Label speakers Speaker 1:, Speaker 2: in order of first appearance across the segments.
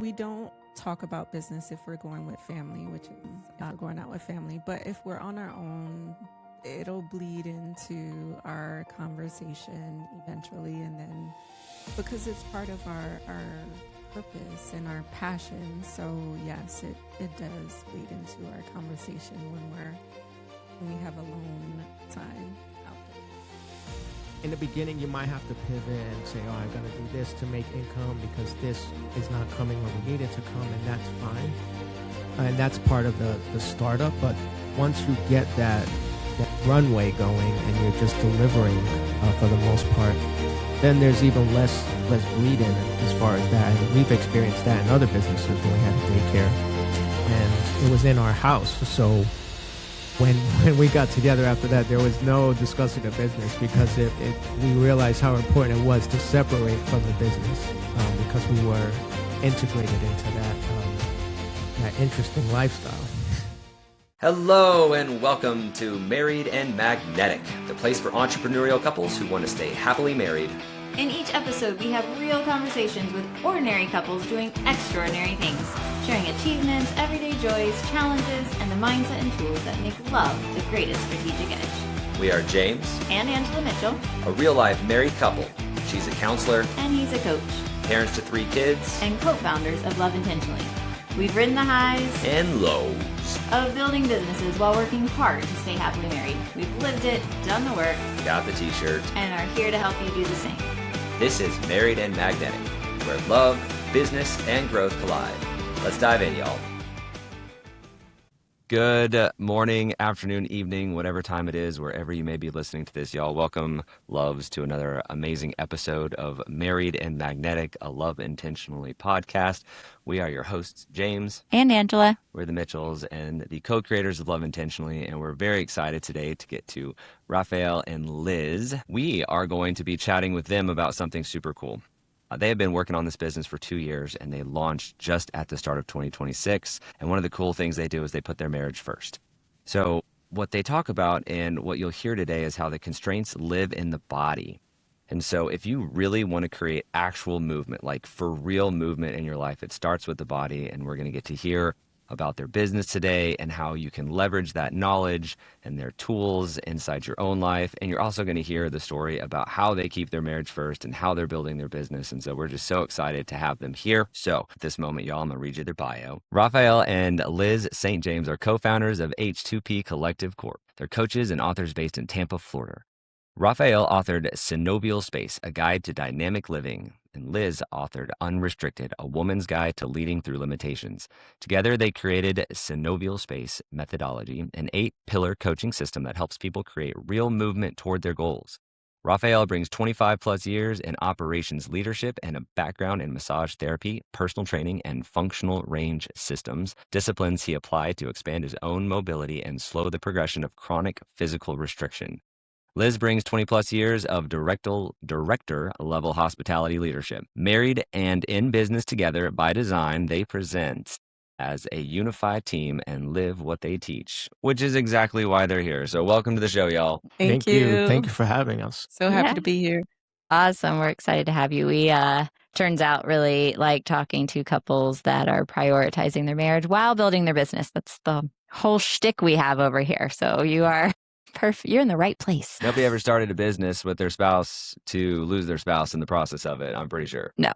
Speaker 1: We don't talk about business if we're going with family, which is not going out with family. But if we're on our own, it'll bleed into our conversation eventually. And then because it's part of our purpose and our passion. So yes, it does bleed into our conversation when we have alone time out there.
Speaker 2: In the beginning, you might have to pivot and say, oh, I got to do this to make income because this is not coming when we need it to come, and that's fine. And that's part of the startup. But once you get that runway going and you're just delivering for the most part, then there's even less bleed in as far as that. And we've experienced that in other businesses when we had a daycare, and it was in our house. So when we got together after that, there was no discussing the business because we realized how important it was to separate from the business because we were integrated into that interesting lifestyle.
Speaker 3: Hello and welcome to Married and Magnetic, the place for entrepreneurial couples who want to stay happily married.
Speaker 4: In each episode, we have real conversations with ordinary couples doing extraordinary things, sharing achievements, everyday joys, challenges, and the mindset and tools that make love the greatest strategic edge.
Speaker 3: We are James
Speaker 4: and Angela Mitchell,
Speaker 3: a real-life married couple. She's a counselor,
Speaker 4: and he's a coach,
Speaker 3: parents to 3 kids,
Speaker 4: and co-founders of Love Intentionally. We've ridden the highs
Speaker 3: and lows
Speaker 4: of building businesses while working hard to stay happily married. We've lived it, done the work,
Speaker 3: got the t-shirt,
Speaker 4: and are here to help you do the same.
Speaker 3: This is Married and Magnetic, where love, business, and growth collide. Let's dive in, y'all. Good morning, afternoon, evening, whatever time it is, wherever you may be listening to this, y'all. Welcome, loves, to another amazing episode of Married and Magnetic, a Love Intentionally podcast. We are your hosts, James
Speaker 4: and Angela.
Speaker 3: We're the Mitchells and the co-creators of Love Intentionally, and we're very excited today to get to Raphael and Liz. We are going to be chatting with them about something super cool. They have been working on this business for 2 years, and they launched just at the start of 2026. And one of the cool things they do is they put their marriage first. So what they talk about and what you'll hear today is how the constraints live in the body. And so if you really want to create actual movement, like for real movement in your life, it starts with the body. And we're going to get to hear about their business today and how you can leverage that knowledge and their tools inside your own life. And you're also going to hear the story about how they keep their marriage first and how they're building their business. And so we're just so excited to have them here. So at this moment, y'all, I'm going to read you their bio. Raphael and Liz St. are co-founders of H2P Collective Corp. They're coaches and authors based in Tampa, Florida. Raphael authored Synovial Space, a guide to dynamic living, and Liz authored Unrestricted, a woman's guide to leading through limitations. Together, they created Synovial Space Methodology, an 8-pillar coaching system that helps people create real movement toward their goals. Raphael brings 25 plus years in operations leadership and a background in massage therapy, personal training, and functional range systems, disciplines he applied to expand his own mobility and slow the progression of chronic physical restriction. Liz brings 20 plus years of director level hospitality leadership. Married and in business together by design, they present as a unified team and live what they teach, which is exactly why they're here. So welcome to the show, y'all.
Speaker 1: Thank you.
Speaker 2: Thank you for having us.
Speaker 1: So happy to be here.
Speaker 4: Awesome. We're excited to have you. We, turns out, really like talking to couples that are prioritizing their marriage while building their business. That's the whole shtick we have over here. So you are perfect. You're in the right place.
Speaker 3: Nobody ever started a business with their spouse to lose their spouse in the process of it, I'm pretty sure.
Speaker 4: No.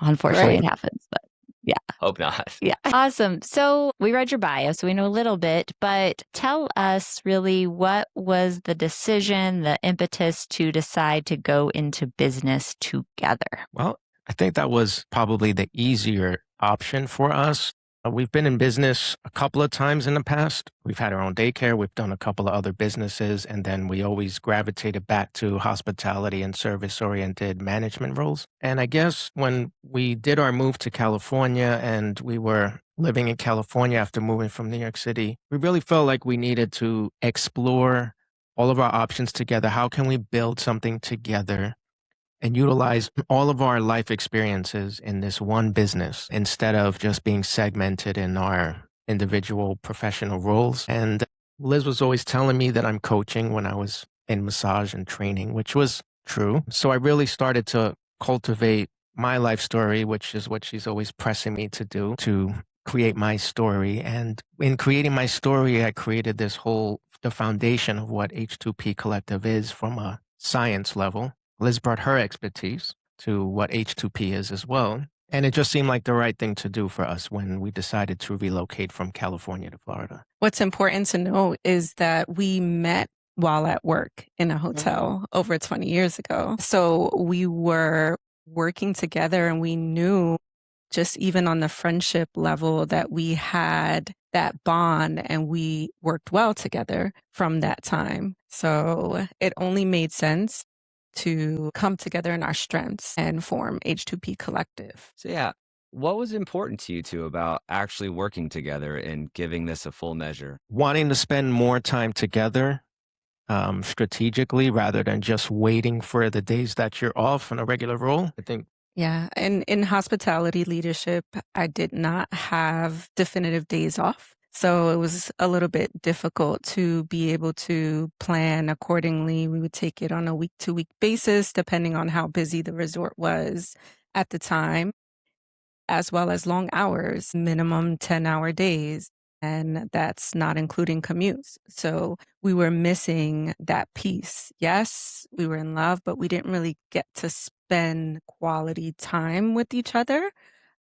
Speaker 4: Unfortunately,
Speaker 1: Right.
Speaker 4: It happens. But yeah.
Speaker 3: Hope not.
Speaker 4: Yeah. Awesome. So we read your bio, so we know a little bit, but tell us really what was the decision, the impetus to decide to go into business together?
Speaker 2: Well, I think that was probably the easier option for us. We've been in business a couple of times in the past. We've had our own daycare. We've done a couple of other businesses, and then we always gravitated back to hospitality and service-oriented management roles. And I guess when we did our move to California and we were living in California after moving from New York City, we really felt like we needed to explore all of our options together. How can we build something together and utilize all of our life experiences in this one business instead of just being segmented in our individual professional roles? And Liz was always telling me that I'm coaching when I was in massage and training, which was true. So I really started to cultivate my life story, which is what she's always pressing me to do, to create my story. And in creating my story, I created the foundation of what H2P Collective is from a science level. Liz brought her expertise to what H2P is as well. And it just seemed like the right thing to do for us when we decided to relocate from California to Florida.
Speaker 1: What's important to know is that we met while at work in a hotel over 20 years ago. So we were working together and we knew just even on the friendship level that we had that bond and we worked well together from that time. So it only made sense to come together in our strengths and form H2P Collective.
Speaker 3: So yeah, what was important to you two about actually working together and giving this a full measure?
Speaker 2: Wanting to spend more time together strategically rather than just waiting for the days that you're off on a regular role. I think.
Speaker 1: Yeah. And in hospitality leadership, I did not have definitive days off. So it was a little bit difficult to be able to plan accordingly. We would take it on a week-to-week basis, depending on how busy the resort was at the time, as well as long hours, minimum 10-hour days. And that's not including commutes. So we were missing that piece. Yes, we were in love, but we didn't really get to spend quality time with each other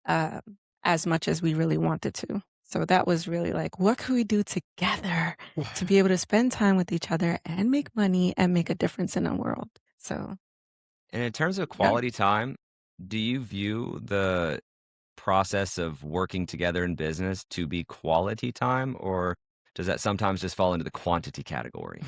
Speaker 1: as much as we really wanted to. So that was really like, what could we do together to be able to spend time with each other and make money and make a difference in the world? So,
Speaker 3: And in terms of quality time, do you view the process of working together in business to be quality time, or does that sometimes just fall into the quantity category?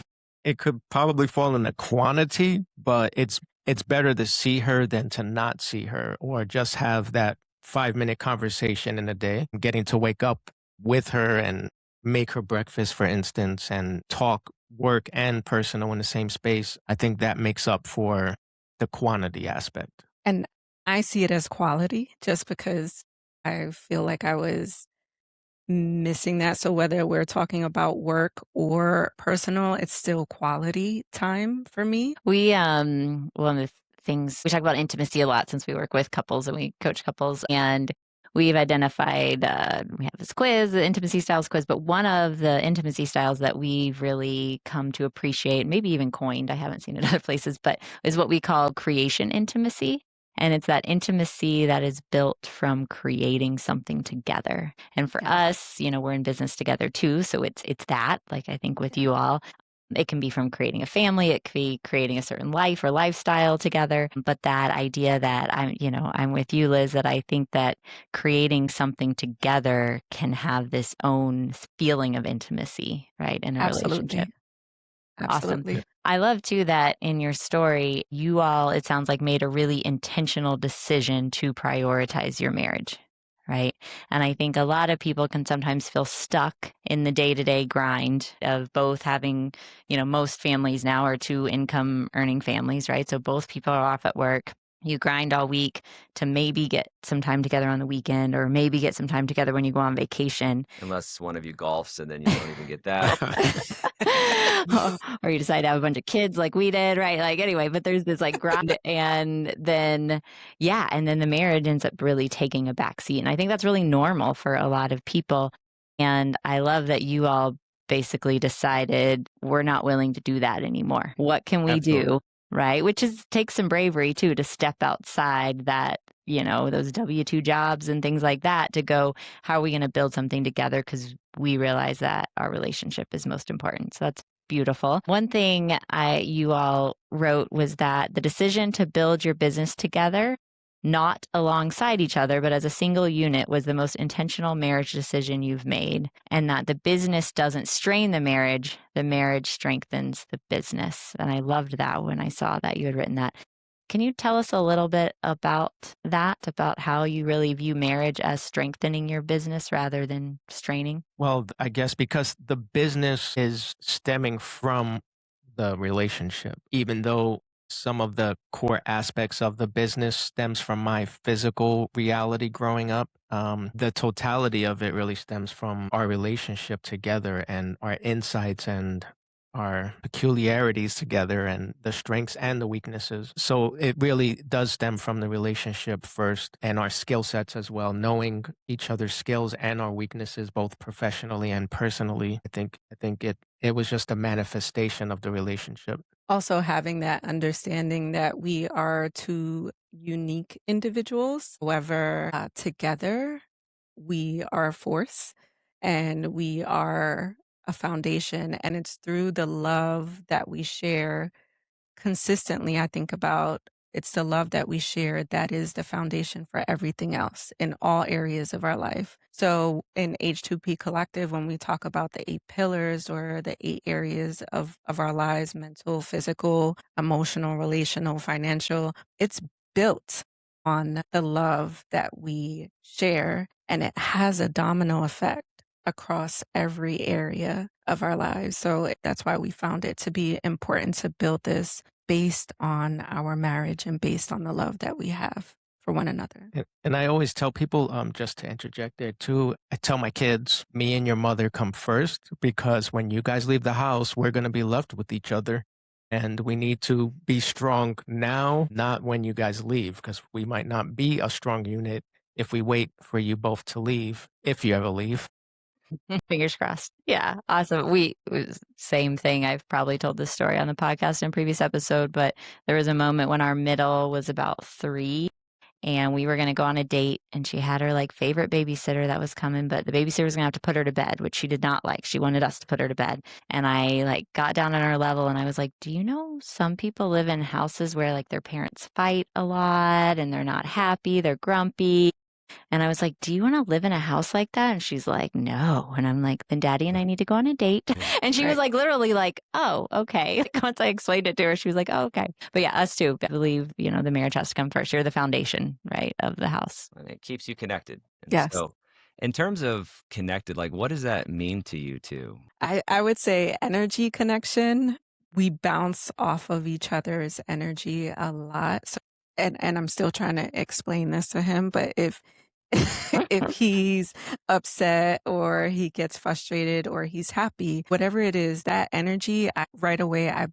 Speaker 2: It could probably fall in the quantity, but it's better to see her than to not see her, or just have that 5-minute conversation in a day, getting to wake up with her and make her breakfast, for instance, and talk work and personal in the same space. I think that makes up for the quantity aspect.
Speaker 1: And I see it as quality just because I feel like I was missing that. So whether we're talking about work or personal, it's still quality time for me.
Speaker 4: We, one of the things, we talk about intimacy a lot since we work with couples and we coach couples. And we've identified, we have this quiz, the intimacy styles quiz, but one of the intimacy styles that we've really come to appreciate, maybe even coined, I haven't seen it other places, but is what we call creation intimacy. And it's that intimacy that is built from creating something together. And for us, we're in business together too. So it's that, like I think with you all, it can be from creating a family, it could be creating a certain life or lifestyle together. But that idea that I'm with you, Liz, that I think that creating something together can have this own feeling of intimacy, right? In a relationship.
Speaker 1: Absolutely.
Speaker 4: Awesome. I love too that in your story, you all, it sounds like, made a really intentional decision to prioritize your marriage, right? And I think a lot of people can sometimes feel stuck in the day-to-day grind of both having, most families now are 2 income earning families, right? So both people are off at work. You grind all week to maybe get some time together on the weekend, or maybe get some time together when you go on vacation.
Speaker 3: Unless one of you golfs and then you don't even get that.
Speaker 4: Or you decide to have a bunch of kids like we did, right? Like anyway, but there's this like grind and then the marriage ends up really taking a back seat. And I think that's really normal for a lot of people. And I love that you all basically decided we're not willing to do that anymore. What can we do? Right. Which takes some bravery too, to step outside that, those W-2 jobs and things like that, to go, how are we going to build something together? Because we realize that our relationship is most important. So that's beautiful. One thing you all wrote was that the decision to build your business together, not alongside each other, but as a single unit, was the most intentional marriage decision you've made. And that the business doesn't strain the marriage strengthens the business. And I loved that when I saw that you had written that. Can you tell us a little bit about that, about how you really view marriage as strengthening your business rather than straining?
Speaker 2: Well, I guess because the business is stemming from the relationship, even though some of the core aspects of the business stems from my physical reality growing up. The totality of it really stems from our relationship together and our insights and our peculiarities together and the strengths and the weaknesses. So it really does stem from the relationship first and our skill sets as well, knowing each other's skills and our weaknesses, both professionally and personally. I think it was just a manifestation of the relationship.
Speaker 1: Also having that understanding that we are two unique individuals. However, together we are a force and we are a foundation, and it's through the love that we share consistently. I think about it's the love that we share that is the foundation for everything else in all areas of our life. So in H2P Collective, when we talk about the 8 pillars or the 8 areas of our lives, mental, physical, emotional, relational, financial, it's built on the love that we share, and it has a domino effect across every area of our lives. So that's why we found it to be important to build this based on our marriage and based on the love that we have for one another.
Speaker 2: And I always tell people, just to interject there too, I tell my kids, me and your mother come first, because when you guys leave the house, we're going to be left with each other. And we need to be strong now, not when you guys leave, because we might not be a strong unit if we wait for you both to leave, if you ever leave.
Speaker 4: Fingers crossed. Yeah, awesome. Same thing. I've probably told this story on the podcast in a previous episode, but there was a moment when our middle was about 3 and we were going to go on a date, and she had her like favorite babysitter that was coming, but the babysitter was going to have to put her to bed, which she did not like. She wanted us to put her to bed. And I like got down on her level and I was like, do you know some people live in houses where like their parents fight a lot and they're not happy, they're grumpy. And I was like, do you want to live in a house like that? And she's like, no. And I'm like, then Daddy and I need to go on a date. And she was like, literally like, oh, okay. Like, once I explained it to her, she was like, oh, okay. But yeah, us too. I believe, the marriage has to come first. You're the foundation, right, of the house.
Speaker 3: And it keeps you connected. And
Speaker 1: Yes.
Speaker 3: So in terms of connected, like what does that mean to you two?
Speaker 1: I would say energy connection. We bounce off of each other's energy a lot. So, and I'm still trying to explain this to him, but if he's upset or he gets frustrated or he's happy, whatever it is, that energy, right away I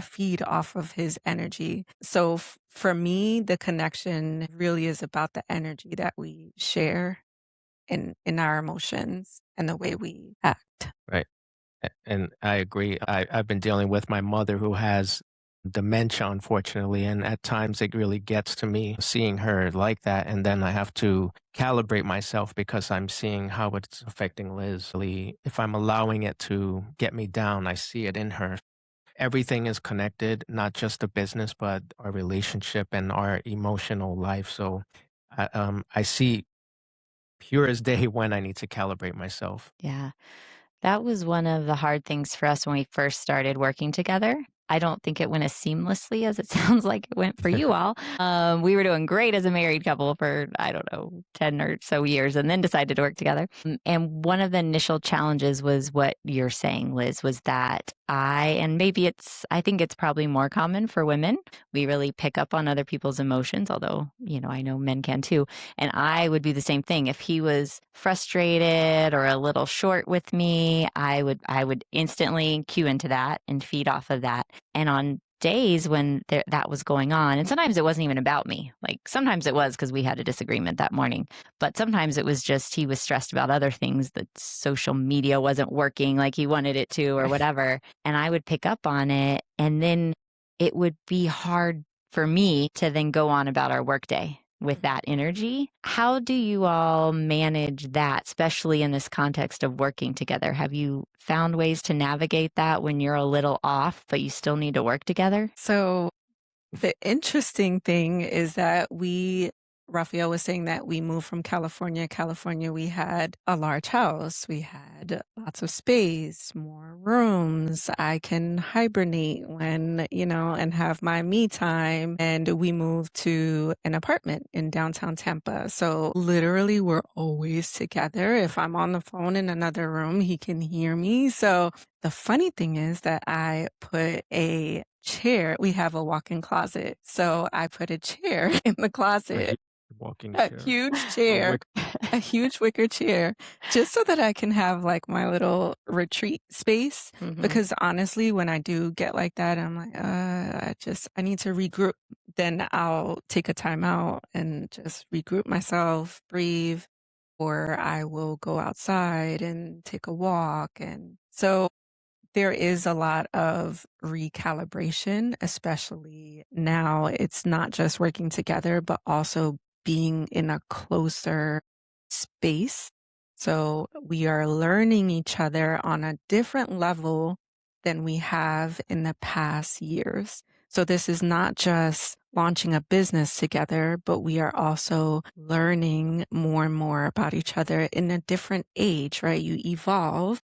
Speaker 1: feed off of his energy. So for me, the connection really is about the energy that we share in our emotions and the way we act.
Speaker 2: Right. And I agree. I've been dealing with my mother who has dementia, unfortunately, and at times it really gets to me seeing her like that. And then I have to calibrate myself because I'm seeing how it's affecting Liz. If I'm allowing it to get me down, I see it in her. Everything is connected, not just the business, but our relationship and our emotional life. So I see pure as day when I need to calibrate myself.
Speaker 4: Yeah. That was one of the hard things for us when we first started working together. I don't think it went as seamlessly as it sounds like it went for you all. We were doing great as a married couple for, 10 or so years, and then decided to work together. And one of the initial challenges was what you're saying, Liz, was that I think it's probably more common for women. We really pick up on other people's emotions, although, I know men can too. And I would do the same thing. If he was frustrated or a little short with me, I would instantly cue into that and feed off of that. And on days when that was going on, and sometimes it wasn't even about me. Like sometimes it was because we had a disagreement that morning, but sometimes it was just he was stressed about other things, that social media wasn't working like he wanted it to or whatever. And I would pick up on it, and then it would be hard for me to then go on about our workday with that energy. How do you all manage that, especially in this context of working together? Have you found ways to navigate that when you're a little off, but you still need to work together?
Speaker 1: So the interesting thing is that Raphael was saying that we moved from California. California, we had a large house. We had lots of space, more rooms. I can hibernate when, and have my me time. And we moved to an apartment in downtown Tampa. So literally we're always together. If I'm on the phone in another room, he can hear me. So the funny thing is that I put a chair. We have a walk-in closet. So I put a chair in the closet.
Speaker 2: Walking
Speaker 1: A
Speaker 2: chair.
Speaker 1: huge chair. a huge wicker chair just so that I can have like my little retreat space. Because honestly, when I do get like that, I'm like, I need to regroup. Then I'll take a time out and just regroup myself, breathe, or I will go outside and take a walk. And so there is a lot of recalibration, especially now. It's not just working together, but also being in a closer space. So we are learning each other on a different level than we have in the past years. So this is not just launching a business together, but we are also learning more and more about each other in a different age, right? You evolve.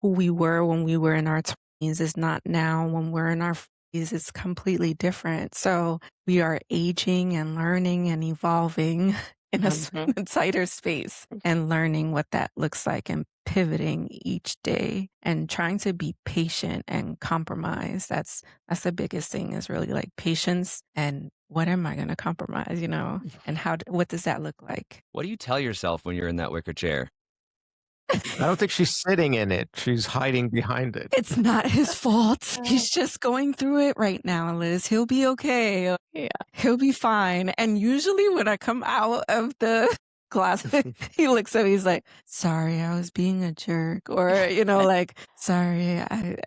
Speaker 1: Who we were when we were in our 20s is not now when we're in our 40s. It's completely different. So we are aging and learning and evolving in a tighter space and learning what that looks like and pivoting each day and trying to be patient and compromise. That's the biggest thing, is really like patience and what am I going to compromise, and what does that look like?
Speaker 3: What do you tell yourself when you're in that wicker chair?
Speaker 2: I don't think she's sitting in it. She's hiding behind it.
Speaker 1: It's not his fault. He's just going through it right now, Liz. He'll be okay.
Speaker 4: Yeah.
Speaker 1: He'll be fine. And usually when I come out of the closet, he looks at me, he's like, sorry, I was being a jerk. Or, like, sorry, I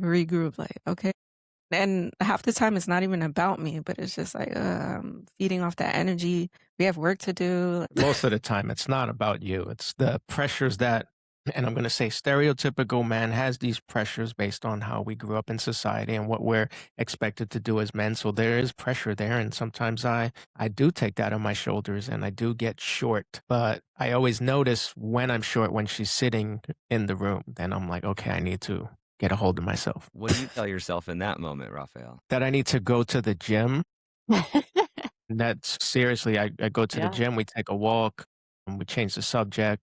Speaker 1: regroup. Like, okay. And half the time it's not even about me, but it's just like, feeding off that energy. We have work to do.
Speaker 2: Most of the time, it's not about you. It's the pressures that, and I'm going to say stereotypical man has these pressures based on how we grew up in society and what we're expected to do as men. So there is pressure there. And sometimes I do take that on my shoulders and I do get short. But I always notice when I'm short, when she's sitting in the room, then I'm like, okay, I need to get a hold of myself.
Speaker 3: What do you tell yourself in that moment, Raphael?
Speaker 2: That I need to go to the gym. That's seriously, I go to the gym, we take a walk, and we change the subject,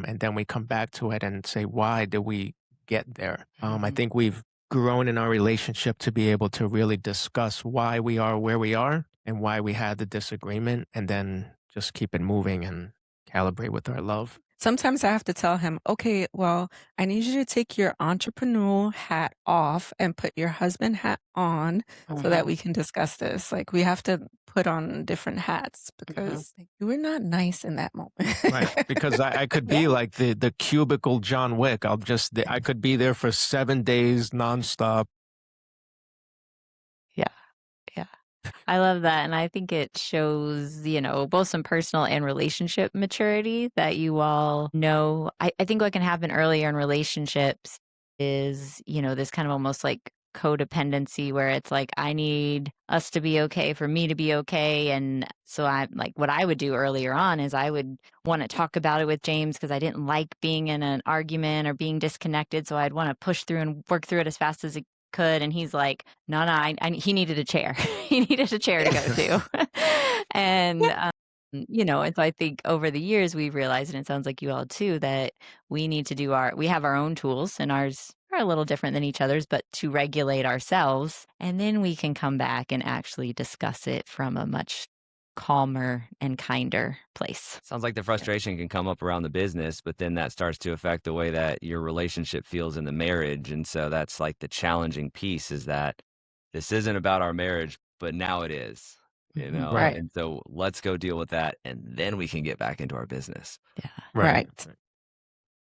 Speaker 2: and then we come back to it and say, why did we get there? I think we've grown in our relationship to be able to really discuss why we are where we are and why we had the disagreement, and then just keep it moving and calibrate with our love.
Speaker 1: Sometimes I have to tell him, okay, well, I need you to take your entrepreneurial hat off and put your husband hat on so that we can discuss this. Like, we have to put on different hats because you were not nice in that moment.
Speaker 2: Right. Because I could be like the cubicle John Wick. I could be there for 7 days nonstop.
Speaker 4: I love that. And I think it shows, both some personal and relationship maturity that you all know. I think what can happen earlier in relationships is, this kind of almost like codependency where it's like, I need us to be okay for me to be okay. And so I like what I would do earlier on is I would want to talk about it with James because I didn't like being in an argument or being disconnected. So I'd want to push through and work through it as fast as it could. And he's like, no, he needed a chair. He needed a chair to go to. And, and so I think over the years we've realized, and it sounds like you all too, that we need to we have our own tools and ours are a little different than each other's, but to regulate ourselves. And then we can come back and actually discuss it from a much calmer and kinder place.
Speaker 3: Sounds like the frustration can come up around the business, but then that starts to affect the way that your relationship feels in the marriage. And so that's like the challenging piece, is that this isn't about our marriage, but now it is,
Speaker 1: Right.
Speaker 3: And so let's go deal with that, and then we can get back into our business.
Speaker 4: Yeah.
Speaker 1: Right.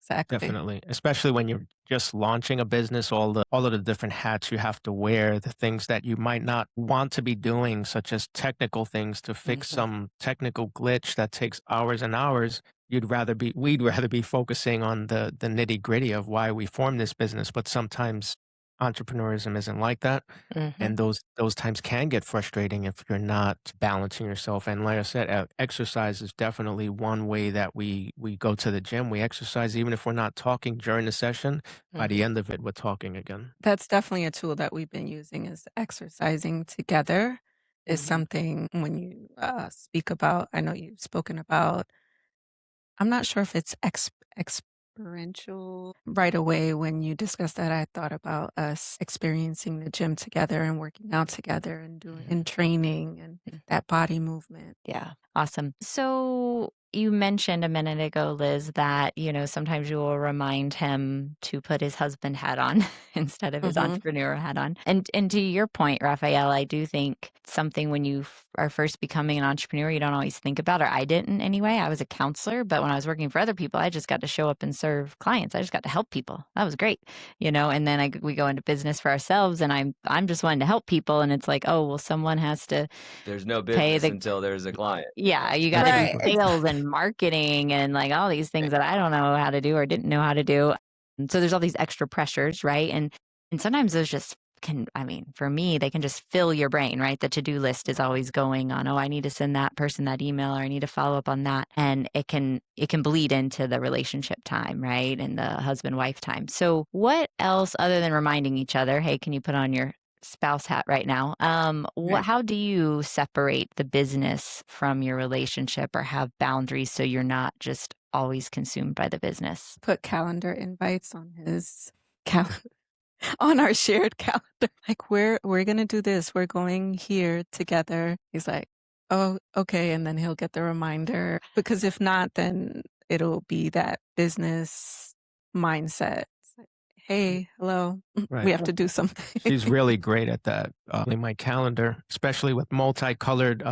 Speaker 1: Exactly.
Speaker 2: Definitely. Especially when you're just launching a business, all of the different hats you have to wear, the things that you might not want to be doing, such as technical things to fix some technical glitch that takes hours and hours. We'd rather be focusing on the nitty gritty of why we formed this business. But sometimes entrepreneurism isn't like that. And those times can get frustrating if you're not balancing yourself. And like I said, exercise is definitely one way that we go to the gym. We exercise even if we're not talking during the session. By the end of it, we're talking again.
Speaker 1: That's definitely a tool that we've been using, is exercising together is something when you speak about, I know you've spoken about, I'm not sure if it's experiential. Right away, when you discussed that, I thought about us experiencing the gym together and working out together and doing and training and that body movement.
Speaker 4: Yeah. Awesome. So you mentioned a minute ago, Liz, that, sometimes you will remind him to put his husband hat on instead of his entrepreneur hat on. And to your point, Raphael, I do think something when you are first becoming an entrepreneur, you don't always think about, or I didn't anyway. I was a counselor, but when I was working for other people, I just got to show up and serve clients. I just got to help people. That was great, and then we go into business for ourselves, and I'm just wanting to help people. And it's like, oh, well, someone has to
Speaker 3: There's no business until there's a client.
Speaker 4: Yeah, you got to do sales and marketing and like all these things that I don't know how to do or didn't know how to do. And so there's all these extra pressures, right? And sometimes those just for me, they can just fill your brain, right? The to-do list is always going on, oh, I need to send that person that email, or I need to follow up on that. And it can bleed into the relationship time, right? And the husband-wife time. So what else other than reminding each other, hey, can you put on your spouse hat right now? How do you separate the business from your relationship or have boundaries so you're not just always consumed by the business?
Speaker 1: Put calendar invites on his on our shared calendar. Like, we're going to do this. We're going here together. He's like, oh, okay. And then he'll get the reminder, because if not, then it'll be that business mindset. Hey, hello,
Speaker 2: Right.
Speaker 1: we have to do something.
Speaker 2: She's really great at that. In my calendar, especially with multicolored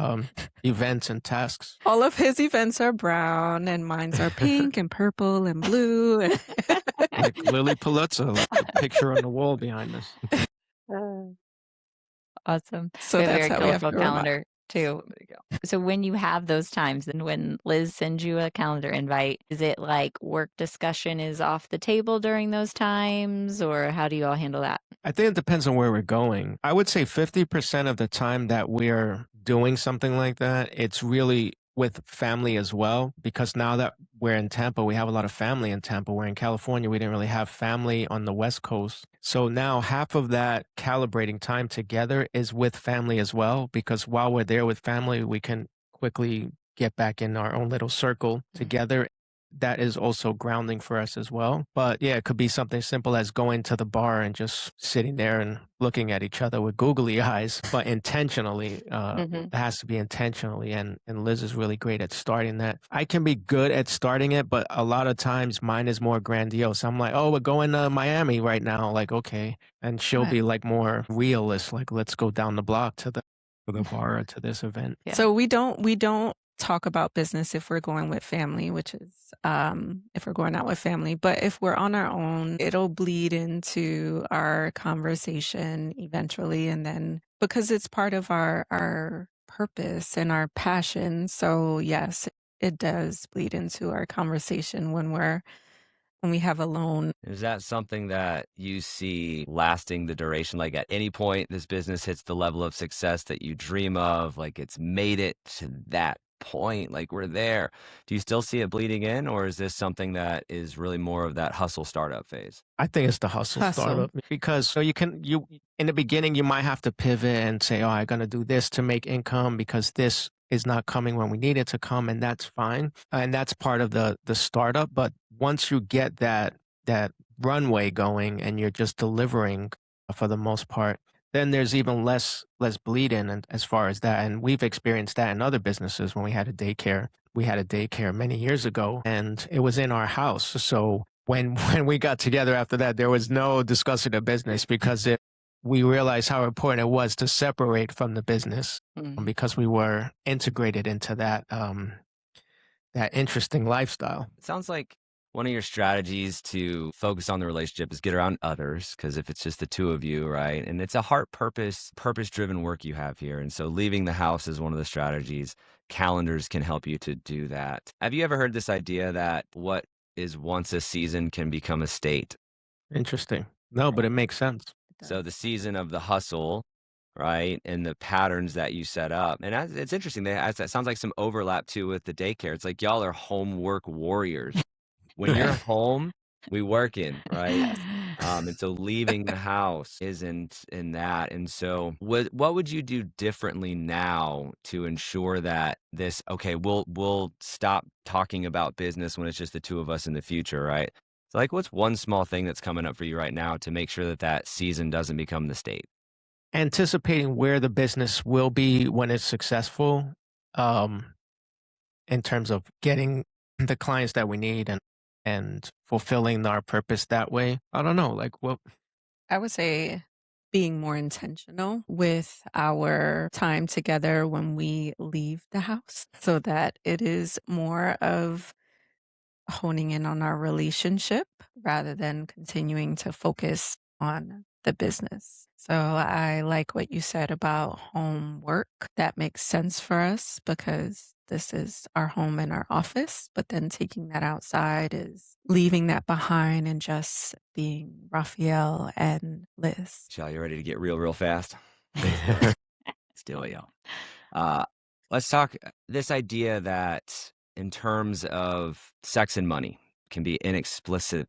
Speaker 2: events and tasks.
Speaker 1: All of his events are brown and mine's are pink and purple and blue.
Speaker 2: Like Lily Paluzzo, like the picture on the wall behind us.
Speaker 4: Awesome.
Speaker 1: So
Speaker 4: we have a
Speaker 1: that's
Speaker 4: very
Speaker 1: how we have
Speaker 4: colorful
Speaker 1: to
Speaker 4: calendar too. So when you have those times and when Liz sends you a calendar invite, is it like work discussion is off the table during those times, or how do you all handle that?
Speaker 2: I think it depends on where we're going. I would say 50% of the time that we're doing something like that, it's really with family as well, because now that we're in Tampa, we have a lot of family in Tampa. We're in California. We didn't really have family on the West Coast. So now half of that calibrating time together is with family as well, because while we're there with family, we can quickly get back in our own little circle together. That is also grounding for us as well. But yeah, it could be something simple as going to the bar and just sitting there and looking at each other with googly eyes, but intentionally. It has to be intentionally. And Liz is really great at starting that. I can be good at starting it, but a lot of times mine is more grandiose. I'm like, oh, we're going to Miami right now. Like, okay. And she'll be like more realist, like, let's go down the block to the bar or to this event.
Speaker 1: Yeah. So we don't talk about business if we're going with family, which is if we're going out with family. But if we're on our own, it'll bleed into our conversation eventually. And then because it's part of our purpose and our passion. So yes, it does bleed into our conversation when we have alone.
Speaker 3: Is that something that you see lasting the duration? Like at any point this business hits the level of success that you dream of, like it's made it to that point, like we're there. Do you still see it bleeding in, or is this something that is really more of that hustle startup phase?
Speaker 2: I think it's the hustle startup, because so you in the beginning, you might have to pivot and say, oh, I'm going to do this to make income because this is not coming when we need it to come. And that's fine. And that's part of the startup. But once you get that runway going and you're just delivering for the most part, then there's even less bleed in and as far as that. And we've experienced that in other businesses when we had a daycare. We had a daycare many years ago and it was in our house. So when we got together after that, there was no discussing the business because we realized how important it was to separate from the business because we were integrated into that interesting lifestyle.
Speaker 3: It sounds like one of your strategies to focus on the relationship is get around others, because if it's just the two of you, right? And it's a heart purpose-driven work you have here. And so leaving the house is one of the strategies. Calendars can help you to do that. Have you ever heard this idea that what is once a season can become a state?
Speaker 2: Interesting. No, but it makes sense.
Speaker 3: So the season of the hustle, right, and the patterns that you set up. And it's interesting. That sounds like some overlap, too, with the daycare. It's like y'all are homework warriors. When you're home, we work in, right? And so leaving the house isn't in that. And so what would you do differently now to ensure that this, okay, we'll stop talking about business when it's just the two of us in the future, right? So, like, what's one small thing that's coming up for you right now to make sure that that season doesn't become the state?
Speaker 2: Anticipating where the business will be when it's successful, um, in terms of getting the clients that we need and fulfilling our purpose that way. I don't know, like what
Speaker 1: I would say being more intentional with our time together when we leave the house so that it is more of honing in on our relationship rather than continuing to focus on the business. So I like what you said about homework. That makes sense for us because this is our home and our office, but then taking that outside is leaving that behind and just being Raphael and Liz.
Speaker 3: Shall you ready to get real fast? Still, y'all. Let's talk this idea that in terms of sex and money can be inexplicably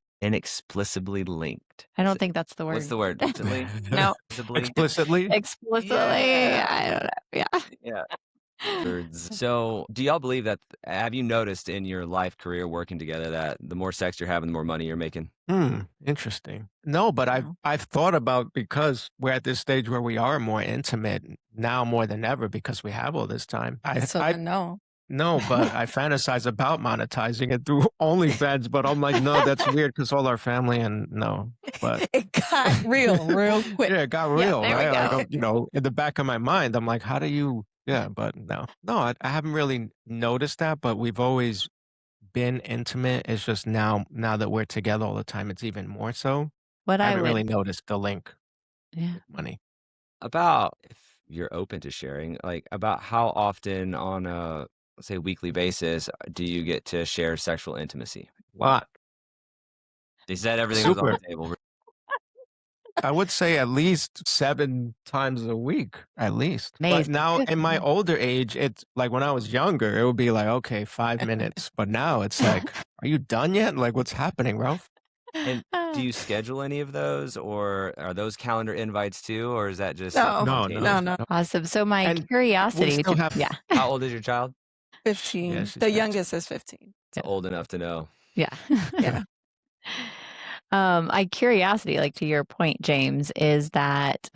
Speaker 3: linked.
Speaker 4: I don't think that's the word.
Speaker 3: What's the word? Explicitly?
Speaker 4: No.
Speaker 2: explicitly?
Speaker 4: Explicitly.
Speaker 3: Yeah.
Speaker 4: I don't know. Yeah.
Speaker 3: Yeah. Words. So, do y'all believe that? Have you noticed in your life, career, working together that the more sex you're having, the more money you're making?
Speaker 2: Interesting. No, but
Speaker 4: No.
Speaker 2: I've thought about, because we're at this stage where we are more intimate now more than ever because we have all this time.
Speaker 1: So then no.
Speaker 2: No, but I fantasize about monetizing it through OnlyFans, but I'm like, no, that's weird because all our family and no. But
Speaker 1: It got real quick.
Speaker 2: yeah, it got real,
Speaker 4: there we
Speaker 2: right?
Speaker 4: go.
Speaker 2: Like, in the back of my mind, I'm like, how do you? Yeah, but no, I haven't really noticed that, but we've always been intimate. It's just now that we're together all the time, it's even more so.
Speaker 4: What
Speaker 2: I
Speaker 4: I
Speaker 2: haven't really
Speaker 4: would,
Speaker 2: noticed the link
Speaker 4: yeah.
Speaker 2: with money.
Speaker 3: About, if you're open to sharing, like about how often on a, let's say, weekly basis do you get to share sexual intimacy?
Speaker 2: Lot.
Speaker 3: They said everything was on
Speaker 2: Super.
Speaker 3: the table.
Speaker 2: I would say at least 7 times a week, at least. But
Speaker 4: Amazing.
Speaker 2: now
Speaker 4: Good.
Speaker 2: in my older age, it's like when I was younger, it would be like, okay, 5 minutes. But now it's like, are you done yet? Like, what's happening, Ralph?
Speaker 3: And do you schedule any of those, or are those calendar invites too, or is that just
Speaker 1: No.
Speaker 3: spontaneous?
Speaker 1: No.
Speaker 4: Awesome. So my
Speaker 2: And we
Speaker 4: curiosity,
Speaker 2: still have.
Speaker 4: yeah.
Speaker 3: How old is your child?
Speaker 1: 15.
Speaker 2: Yeah, she's
Speaker 1: The
Speaker 2: 15.
Speaker 1: youngest is 15.
Speaker 3: It's old enough to know.
Speaker 4: Yeah.
Speaker 1: Yeah.
Speaker 4: My curiosity, like to your point, James, is that,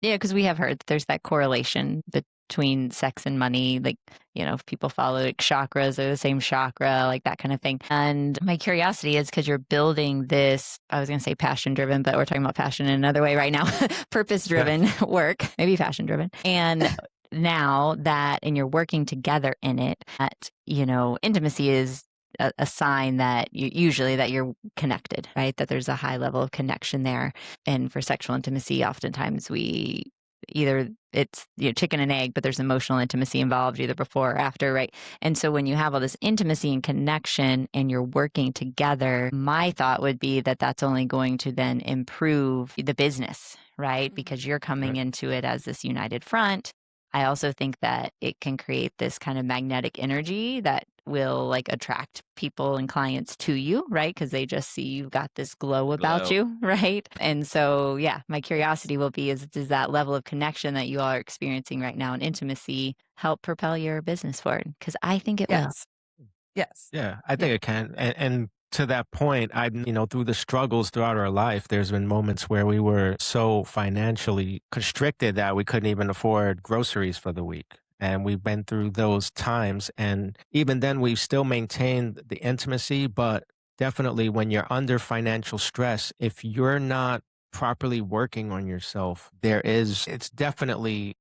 Speaker 4: because we have heard that there's that correlation between sex and money. Like, if people follow like chakras, they're the same chakra, like that kind of thing. And my curiosity is because you're building this, I was going to say passion driven, but we're talking about passion in another way right now, purpose driven work, maybe passion driven. And now that, and you're working together in it, that, intimacy is a sign that usually that you're connected, right? That there's a high level of connection there. And for sexual intimacy, oftentimes either it's chicken and egg, but there's emotional intimacy involved either before or after, right? And so when you have all this intimacy and connection and you're working together, my thought would be that that's only going to then improve the business, right? Because you're coming into it as this united front. I also think that it can create this kind of magnetic energy that will like attract people and clients to you, right? Because they just see you've got this glow about you, right? And so, yeah, my curiosity will be does that level of connection that you all are experiencing right now in intimacy help propel your business forward? Because I think it will.
Speaker 1: Yes.
Speaker 2: Yeah, I think it can. And to that point, through the struggles throughout our life, there's been moments where we were so financially constricted that we couldn't even afford groceries for the week. And we've been through those times. And even then, we've still maintained the intimacy. But definitely when you're under financial stress, if you're not properly working on yourself, it's definitely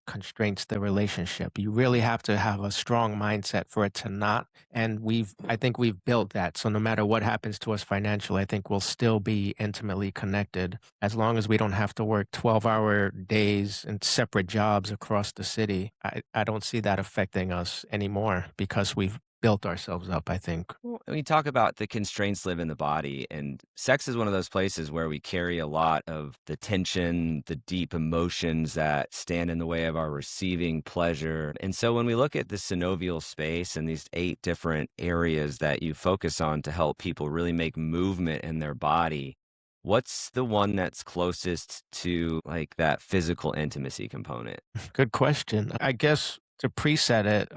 Speaker 2: constraints the relationship. You really have to have a strong mindset for it to not. And I think we've built that. So no matter what happens to us financially, I think we'll still be intimately connected as long as we don't have to work 12-hour days and separate jobs across the city. I don't see that affecting us anymore because we've built ourselves up, I think.
Speaker 3: We talk about the constraints live in the body, and sex is one of those places where we carry a lot of the tension, the deep emotions that stand in the way of our receiving pleasure. And so when we look at the synovial space and these 8 different areas that you focus on to help people really make movement in their body, what's the one that's closest to like that physical intimacy component?
Speaker 2: Good question. I guess to preset it,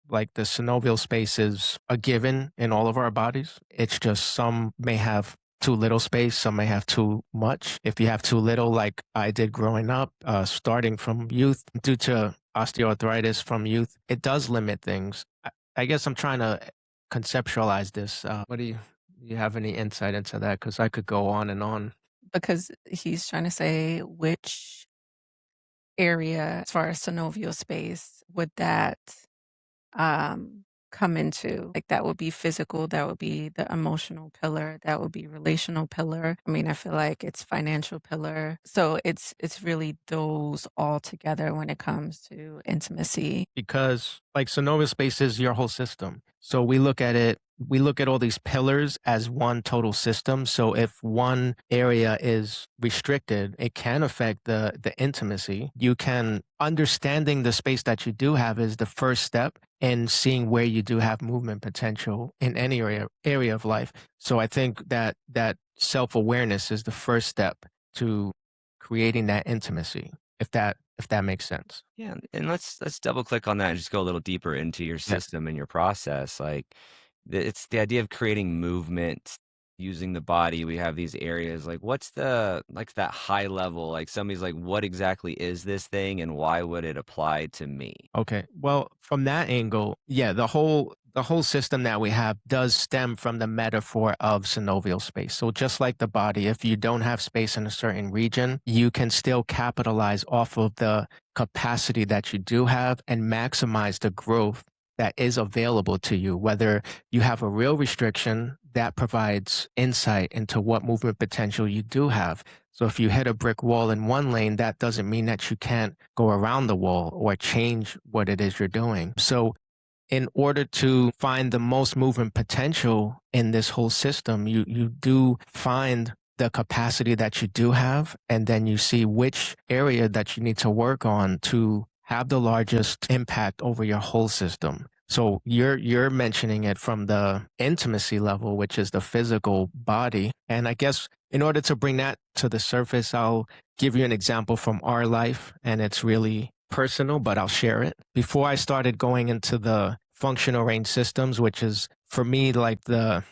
Speaker 2: like the synovial space is a given in all of our bodies. It's just some may have too little space, some may have too much. If you have too little, like I did growing up, starting from youth due to osteoarthritis from youth, it does limit things. I guess I'm trying to conceptualize this. What do you have any insight into that? Because I could go on and on.
Speaker 1: Because he's trying to say which area, as far as synovial space, would that come into? Like that would be physical, that would be the emotional pillar, that would be relational pillar. I mean, I feel like it's financial pillar. So it's really those all together when it comes to intimacy.
Speaker 2: Because like synovial space is your whole system. So we look at all these pillars as one total system. So if one area is restricted, it can affect the intimacy. Understanding the space that you do have is the first step in seeing where you do have movement potential in any area of life. So I think that self-awareness is the first step to creating that intimacy, if that makes sense.
Speaker 3: Yeah, and let's double click on that and just go a little deeper into your system and your process. Like it's the idea of creating movement using the body. We have these areas. Like what's that high level? Like somebody's like, what exactly is this thing and why would it apply to me?
Speaker 2: Okay. Well, from that angle, yeah, the whole system that we have does stem from the metaphor of synovial space. So just like the body, if you don't have space in a certain region, you can still capitalize off of the capacity that you do have and maximize the growth that is available to you. Whether you have a real restriction that provides insight into what movement potential you do have. So if you hit a brick wall in one lane, that doesn't mean that you can't go around the wall or change what it is you're doing. So in order to find the most movement potential in this whole system, you do find the capacity that you do have, and then you see which area that you need to work on to have the largest impact over your whole system. So you're mentioning it from the intimacy level, which is the physical body. And I guess in order to bring that to the surface, I'll give you an example from our life, and it's really personal, but I'll share it. Before I started going into the functional range systems, which is for me like the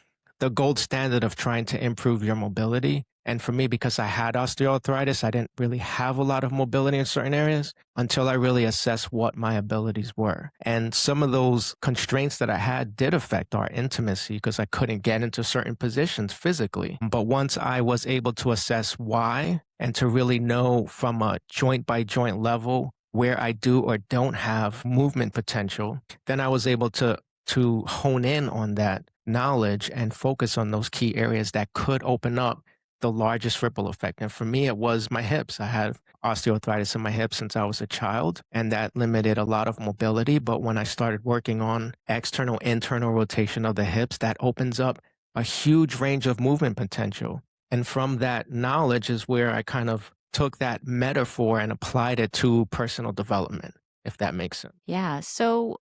Speaker 2: gold standard of trying to improve your mobility. And for me, because I had osteoarthritis, I didn't really have a lot of mobility in certain areas until I really assessed what my abilities were. And some of those constraints that I had did affect our intimacy because I couldn't get into certain positions physically. But once I was able to assess why and to really know from a joint by joint level where I do or don't have movement potential, then I was able to hone in on that knowledge and focus on those key areas that could open up the largest ripple effect. And for me, it was my hips. I had osteoarthritis in my hips since I was a child, and that limited a lot of mobility. But when I started working on external, internal rotation of the hips, that opens up a huge range of movement potential. And from that knowledge is where I kind of took that metaphor and applied it to personal development, if that makes sense.
Speaker 4: Yeah. So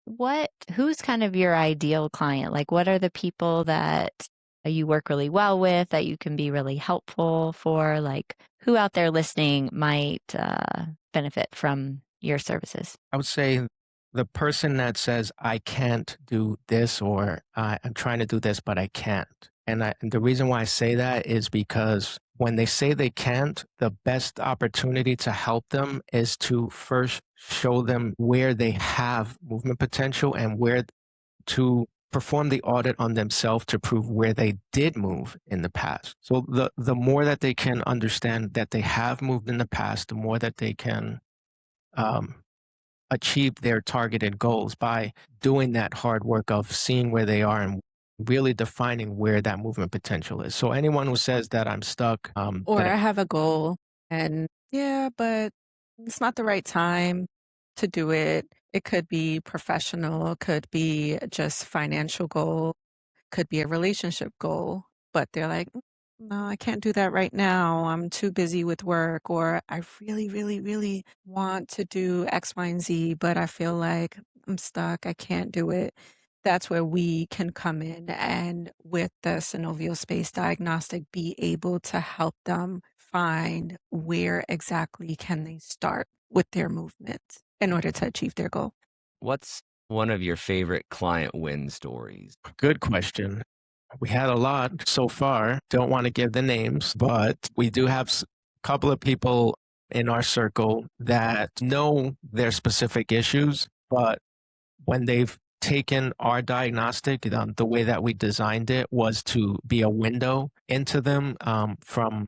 Speaker 4: who's kind of your ideal client? Like what are the people that you work really well with, that you can be really helpful for? Like who out there listening might benefit from your services?
Speaker 2: I would say the person that says, I can't do this, or I'm trying to do this, but I can't. And the reason why I say that is because when they say they can't, the best opportunity to help them is to first show them where they have movement potential and where to perform the audit on themselves to prove where they did move in the past. So the more that they can understand that they have moved in the past, the more that they can achieve their targeted goals by doing that hard work of seeing where they are and really defining where that movement potential is. So anyone who says that I'm stuck,
Speaker 1: Or I have a goal and yeah, but it's not the right time to do it. It could be professional, could be just financial goal, could be a relationship goal, but they're like, no, I can't do that right now. I'm too busy with work, or I really, really, really want to do X, Y, and Z, but I feel like I'm stuck. I can't do it. That's where we can come in and with the synovial space diagnostic, be able to help them find where exactly can they start with their movement in order to achieve their goal.
Speaker 3: What's one of your favorite client win stories?
Speaker 2: Good question. We had a lot so far. Don't want to give the names, but we do have a couple of people in our circle that know their specific issues, but when they've taken our diagnostic, the way that we designed it was to be a window into them from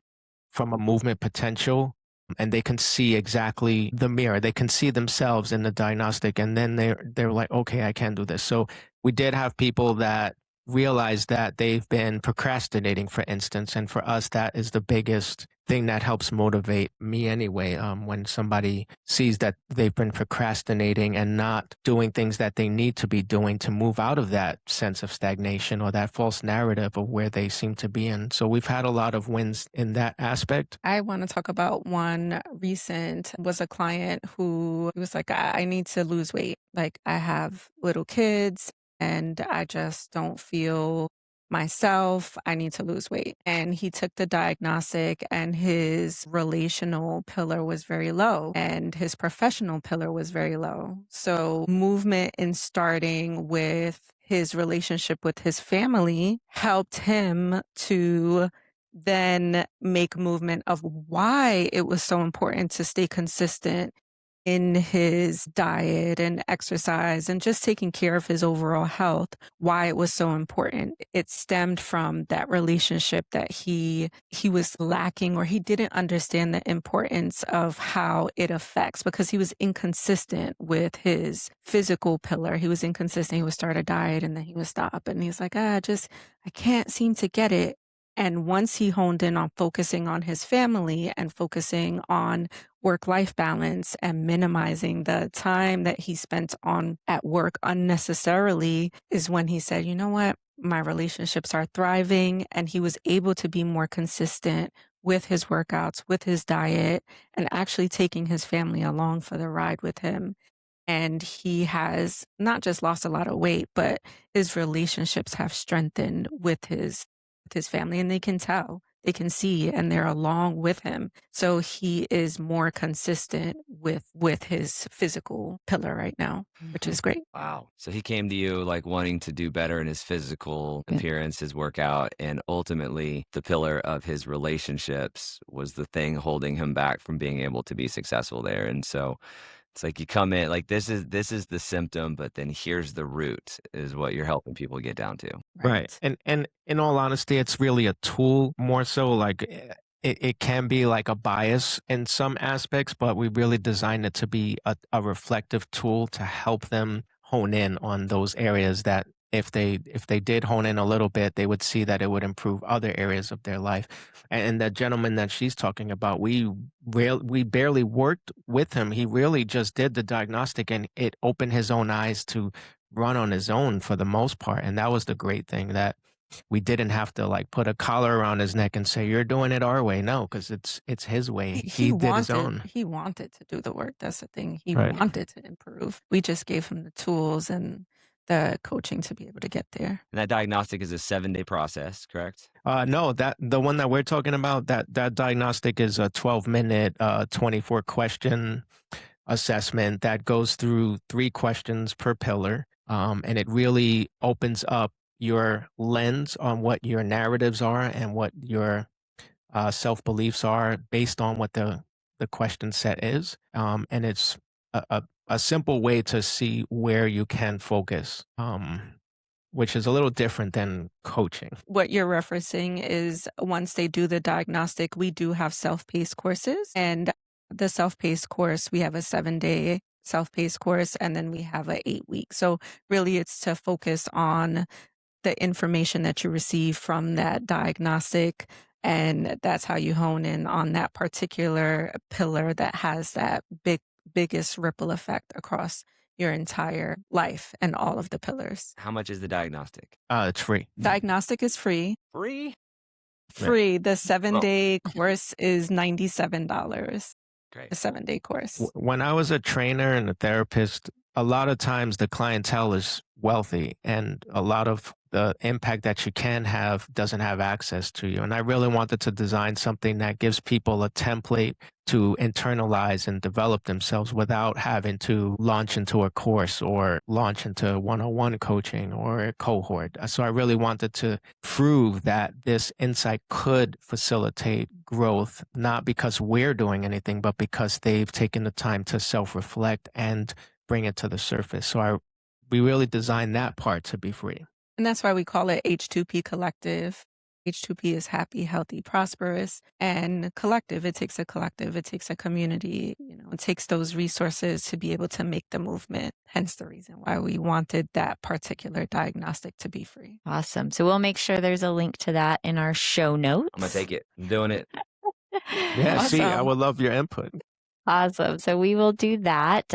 Speaker 2: a movement potential, and they can see exactly the mirror. They can see themselves in the diagnostic, and then they're like, okay, I can do this. So we did have people that realize that they've been procrastinating, for instance, and for us, that is the biggest thing that helps motivate me anyway. When somebody sees that they've been procrastinating and not doing things that they need to be doing to move out of that sense of stagnation or that false narrative of where they seem to be in. So we've had a lot of wins in that aspect.
Speaker 1: I want to talk about one recent was a client who was like, I need to lose weight. Like, I have little kids and I just don't feel myself. I need to lose weight. And he took the diagnostic and his relational pillar was very low and his professional pillar was very low. So movement in starting with his relationship with his family helped him to then make movement of why it was so important to stay consistent in his diet and exercise and just taking care of his overall health, why it was so important. It stemmed from that relationship that he was lacking, or he didn't understand the importance of how it affects, because he was inconsistent with his physical pillar. He was inconsistent. He would start a diet and then he would stop. And he's like, I can't seem to get it. And once he honed in on focusing on his family and focusing on work-life balance and minimizing the time that he spent on at work unnecessarily, is when he said, you know what, my relationships are thriving. And he was able to be more consistent with his workouts, with his diet, and actually taking his family along for the ride with him. And he has not just lost a lot of weight, but his relationships have strengthened with his family, and they can tell, they can see, and they're along with him. So he is more consistent with his physical pillar right now, which is great.
Speaker 3: Wow. So he came to you like wanting to do better in his physical appearance, his workout, and ultimately the pillar of his relationships was the thing holding him back from being able to be successful there. And so it's like you come in like this is the symptom, but then here's the root is what you're helping people get down to.
Speaker 2: Right. And in all honesty, it's really a tool more so. Like it can be like a bias in some aspects, but we really designed it to be a reflective tool to help them hone in on those areas that if they did hone in a little bit, they would see that it would improve other areas of their life. And the gentleman that she's talking about, we barely worked with him. He really just did the diagnostic, and it opened his own eyes to run on his own for the most part. And that was the great thing, that we didn't have to like put a collar around his neck and say, you're doing it our way. No, because it's his way. He did his own.
Speaker 1: He wanted to do the work. That's the thing. He
Speaker 2: Right.
Speaker 1: wanted to improve. We just gave him the tools and the coaching to be able to get there.
Speaker 3: And that diagnostic is a 7-day process, correct?
Speaker 2: No, that the one that we're talking about, that diagnostic is a 12-minute, 24-question assessment that goes through 3 questions per pillar. And it really opens up your lens on what your narratives are and what your self-beliefs are based on what the question set is. And it's a simple way to see where you can focus, which is a little different than coaching.
Speaker 1: What you're referencing is once they do the diagnostic, we do have self-paced courses. And the self-paced course, we have a 7-day self-paced course, and then we have a 8-week. So really it's to focus on the information that you receive from that diagnostic, and that's how you hone in on that particular pillar that has that biggest ripple effect across your entire life and all of the pillars.
Speaker 3: How much is the diagnostic?
Speaker 2: It's free.
Speaker 1: Diagnostic is free.
Speaker 3: Free?
Speaker 1: Free. The 7-day course is $97.
Speaker 3: Great.
Speaker 1: The 7-day course.
Speaker 2: When I was a trainer and a therapist, a lot of times the clientele is wealthy, and a lot of the impact that you can have doesn't have access to you. And I really wanted to design something that gives people a template to internalize and develop themselves without having to launch into a course or launch into one-on-one coaching or a cohort. So I really wanted to prove that this insight could facilitate growth, not because we're doing anything, but because they've taken the time to self-reflect and bring it to the surface. So we really designed that part to be free.
Speaker 1: And that's why we call it H2P Collective. H2P is happy, healthy, prosperous, and collective. It takes a collective. It takes a community. It takes those resources to be able to make the movement. Hence the reason why we wanted that particular diagnostic to be free.
Speaker 4: Awesome. So we'll make sure there's a link to that in our show notes.
Speaker 3: I'm going to take it. I'm doing it.
Speaker 2: Yeah,
Speaker 1: Awesome.
Speaker 2: see, I would love your input.
Speaker 4: Awesome. So we will do that.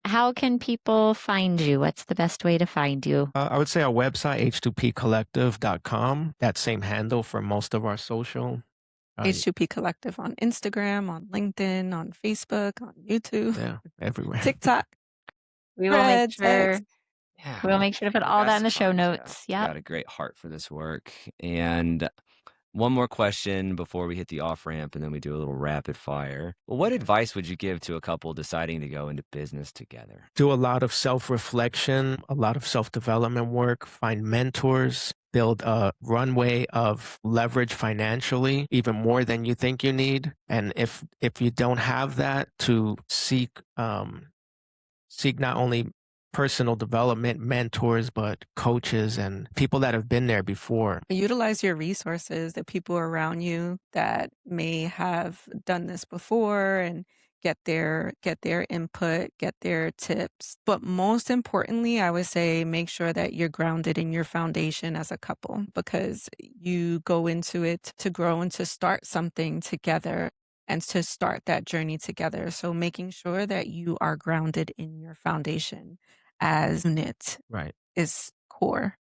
Speaker 4: How can people find you? What's the best way to find you?
Speaker 2: I would say our website, h2pcollective.com. That same handle for most of our social.
Speaker 1: H2P Collective on Instagram, on LinkedIn, on Facebook, on YouTube,
Speaker 2: Yeah, everywhere.
Speaker 1: TikTok.
Speaker 4: We will make
Speaker 1: Threads,
Speaker 4: sure. We'll make sure to put all that in the show notes.
Speaker 3: Yeah.
Speaker 4: Yeah.
Speaker 3: Got a great heart for this work. And one more question before we hit the off ramp, and then we do a little rapid fire. Well, what advice would you give to a couple deciding to go into business together?
Speaker 2: Do a lot of self-reflection, a lot of self-development work, find mentors, build a runway of leverage financially, even more than you think you need. And if you don't have that, to seek not only personal development mentors, but coaches and people that have been there before.
Speaker 1: Utilize your resources, the people around you that may have done this before, and get their input, get their tips. But most importantly, I would say make sure that you're grounded in your foundation as a couple, because you go into it to grow and to start something together and to start that journey together. So making sure that you are grounded in your foundation as unit is core.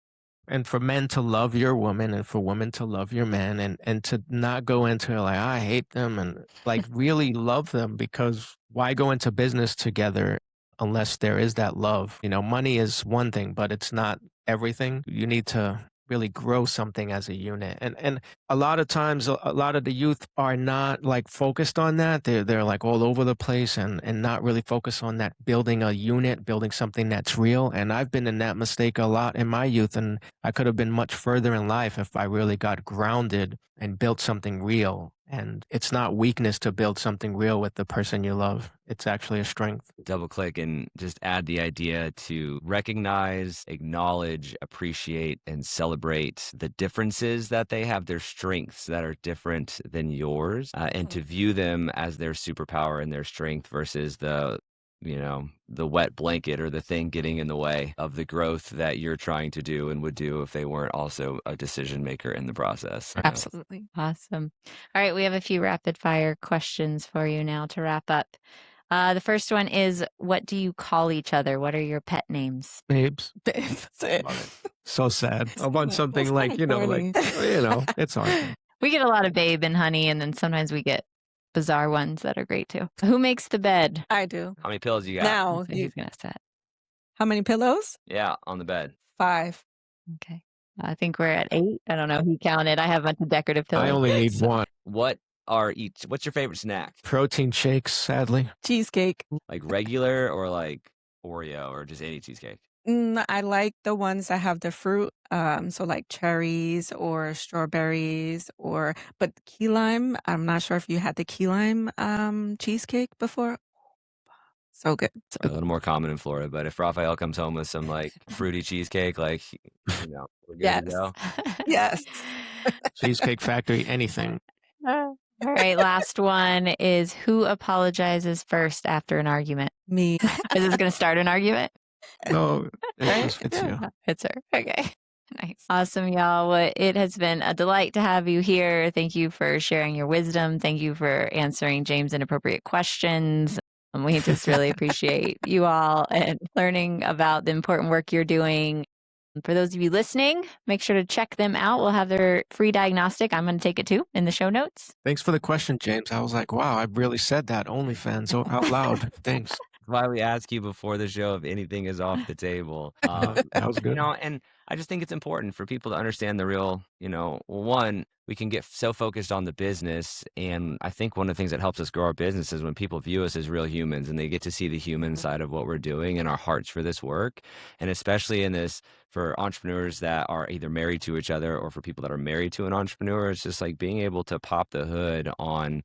Speaker 2: And for men to love your woman, and for women to love your man, and to not go into like, I hate them, and like really love them, because why go into business together unless there is that love? Money is one thing, but it's not everything. You need to really grow something as a unit. And a lot of times, a lot of the youth are not like focused on that. They're like all over the place and not really focused on that, building a unit, building something that's real. And I've been in that mistake a lot in my youth, and I could have been much further in life if I really got grounded and built something real. And it's not weakness to build something real with the person you love. It's actually a strength.
Speaker 3: Double click and just add the idea to recognize, acknowledge, appreciate, and celebrate the differences that they have, their strengths that are different than yours, and to view them as their superpower and their strength versus the wet blanket or the thing getting in the way of the growth that you're trying to do and would do if they weren't also a decision maker in the process.
Speaker 1: Absolutely.
Speaker 4: Awesome. All right. We have a few rapid fire questions for you now to wrap up. The first one is, what do you call each other? What are your pet names?
Speaker 2: Babes.
Speaker 1: That's it.
Speaker 2: So sad. I want something like, it's hard.
Speaker 4: We get a lot of babe and honey, and then sometimes we get bizarre ones that are great too. Who makes the bed?
Speaker 1: I do.
Speaker 3: How many pillows you got?
Speaker 1: Now,
Speaker 4: So he's going to set.
Speaker 1: how many pillows?
Speaker 3: Yeah, on the bed.
Speaker 1: 5.
Speaker 4: Okay. I think we're at 8. I don't know. He counted. I have a bunch of decorative pillows.
Speaker 2: I only need one.
Speaker 3: What's your favorite snack?
Speaker 2: Protein shakes, sadly.
Speaker 1: Cheesecake.
Speaker 3: Like regular or like Oreo or just any cheesecake?
Speaker 1: I like the ones that have the fruit, so like cherries or strawberries, but key lime. I'm not sure if you had the key lime cheesecake before. So good.
Speaker 3: A little more common in Florida, but if Raphael comes home with some like fruity cheesecake, like we're good to go.
Speaker 1: Yes.
Speaker 2: Cheesecake Factory, anything.
Speaker 4: All right. Last one is, who apologizes first after an argument?
Speaker 1: Me.
Speaker 4: Is this going to start an argument?
Speaker 2: No, it just fits you.
Speaker 4: It's her. Okay. Nice. Awesome, y'all. Well, it has been a delight to have you here. Thank you for sharing your wisdom. Thank you for answering James' inappropriate questions. We just really appreciate you all and learning about the important work you're doing. For those of you listening, make sure to check them out. We'll have their free diagnostic. I'm going to take it too in the show notes.
Speaker 2: Thanks for the question, James. I was like, wow, I really said that OnlyFans out loud. Thanks.
Speaker 3: Why we ask you before the show if anything is off the table.
Speaker 2: That was good.
Speaker 3: And I just think it's important for people to understand the real, one, we can get so focused on the business. And I think one of the things that helps us grow our business is when people view us as real humans and they get to see the human side of what we're doing and our hearts for this work. And especially in this, for entrepreneurs that are either married to each other or for people that are married to an entrepreneur, it's just like being able to pop the hood on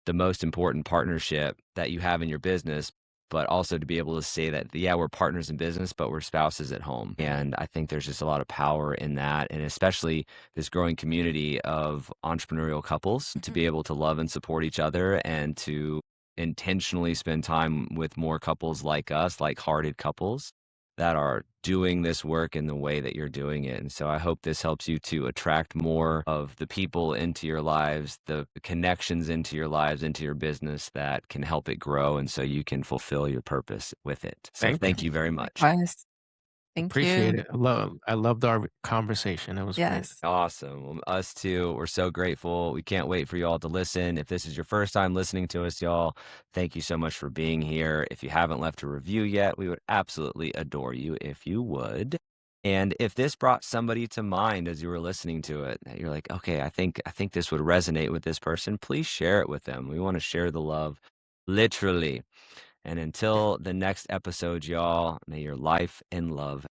Speaker 3: the most important partnership that you have in your business, but also to be able to say that, yeah, we're partners in business, but we're spouses at home. And I think there's just a lot of power in that. And especially this growing community of entrepreneurial couples to be able to love and support each other and to intentionally spend time with more couples like us, like-hearted couples that are doing this work in the way that you're doing it. And so I hope this helps you to attract more of the people into your lives, the connections into your lives, into your business that can help it grow. And so you can fulfill your purpose with it. So thank you very much.
Speaker 1: Likewise. Thank
Speaker 2: Appreciate
Speaker 1: you.
Speaker 2: it. I loved our conversation. It was great.
Speaker 1: Yes.
Speaker 3: Awesome. Well, us too. We're so grateful. We can't wait for you all to listen. If this is your first time listening to us, y'all, thank you so much for being here. If you haven't left a review yet, we would absolutely adore you if you would. And if this brought somebody to mind as you were listening to it, that you're like, okay, I think this would resonate with this person, please share it with them. We want to share the love, literally. And until the next episode, y'all, may your life and love